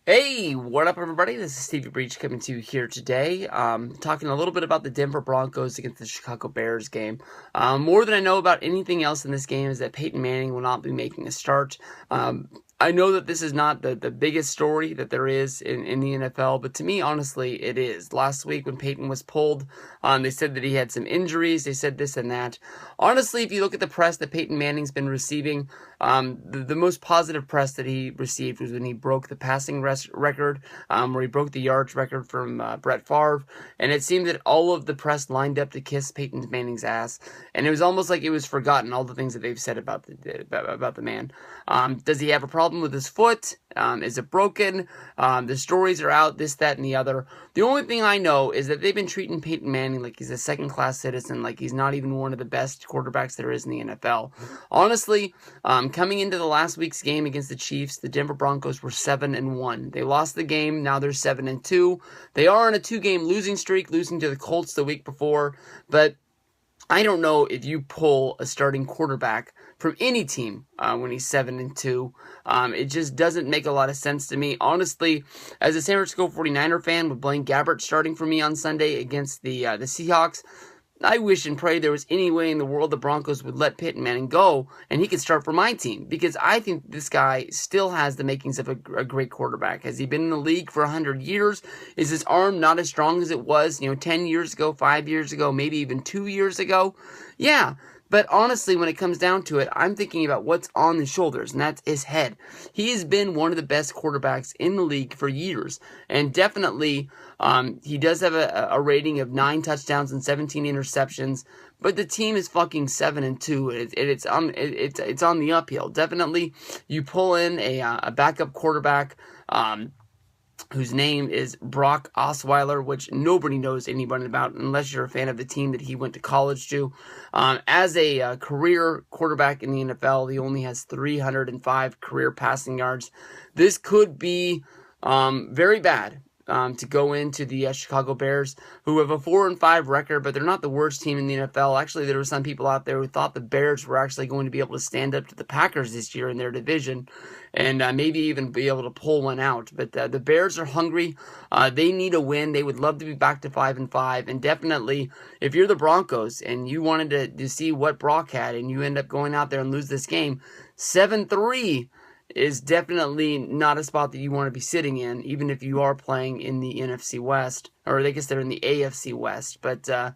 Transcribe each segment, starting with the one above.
Hey, what up, everybody? This is Stevie Breach coming to you here today, talking a little bit about the Denver Broncos against the Chicago Bears game. More than I know about anything else in this game is that Peyton Manning will not be making a start. I know that this is not the biggest story that there is in the NFL, but to me, honestly, it is. Last week when Peyton was pulled, they said that he had some injuries. They said this and that. Honestly, if you look at the press that Peyton Manning's been receiving, the most positive press that he received was when he broke the passing record, where he broke the yards record from Brett Favre, and it seemed that all of the press lined up to kiss Peyton Manning's ass, and it was almost like it was forgotten all the things that they've said about the man. Does he have a problem with his foot? Is it broken? The stories are out, this, that, and the other. The only thing I know is that they've been treating Peyton Manning like he's a second-class citizen, like he's not even one of the best quarterbacks there is in the NFL. Honestly, coming into the last week's game against the Chiefs, the Denver Broncos were 7-1. They lost the game, now they're 7-2. They are on a 2-game losing streak, losing to the Colts the week before, but I don't know if you pull a starting quarterback from any team when he's 7-2. It just doesn't make a lot of sense to me. Honestly, as a San Francisco 49er fan with Blaine Gabbert starting for me on Sunday against the Seahawks, I wish and pray there was any way in the world the Broncos would let Peyton Manning go and he could start for my team, because I think this guy still has the makings of a great quarterback. Has he been in the league for 100 years? Is his arm not as strong as it was, 10 years ago, 5 years ago, maybe even 2 years ago? Yeah. But honestly, when it comes down to it, I'm thinking about what's on his shoulders, and that's his head. He has been one of the best quarterbacks in the league for years, and definitely he does have a rating of 9 touchdowns and 17 interceptions, but the team is fucking 7-2. It's on the uphill. Definitely, you pull in a backup quarterback, whose name is Brock Osweiler, which nobody knows anyone about unless you're a fan of the team that he went to college to. As a career quarterback in the NFL, he only has 305 career passing yards. This could be very bad. To go into the Chicago Bears, who have a 4-5 record, but they're not the worst team in the NFL. Actually, there were some people out there who thought the Bears were actually going to be able to stand up to the Packers this year in their division, and maybe even be able to pull one out. But the Bears are hungry. They need a win. They would love to be back to 5-5, and definitely, if you're the Broncos and you wanted to see what Brock had, and you end up going out there and lose this game, 7-3. Is definitely not a spot that you want to be sitting in, even if you are playing in the NFC West, or I guess they're in the AFC West. But I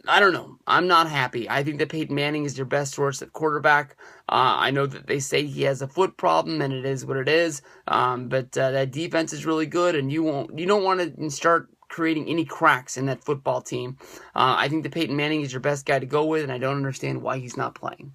don't know. I'm not happy. I think that Peyton Manning is your best source at quarterback. I know that they say he has a foot problem, and it is what it is. But that defense is really good, and you don't want to start creating any cracks in that football team. I think that Peyton Manning is your best guy to go with, and I don't understand why he's not playing.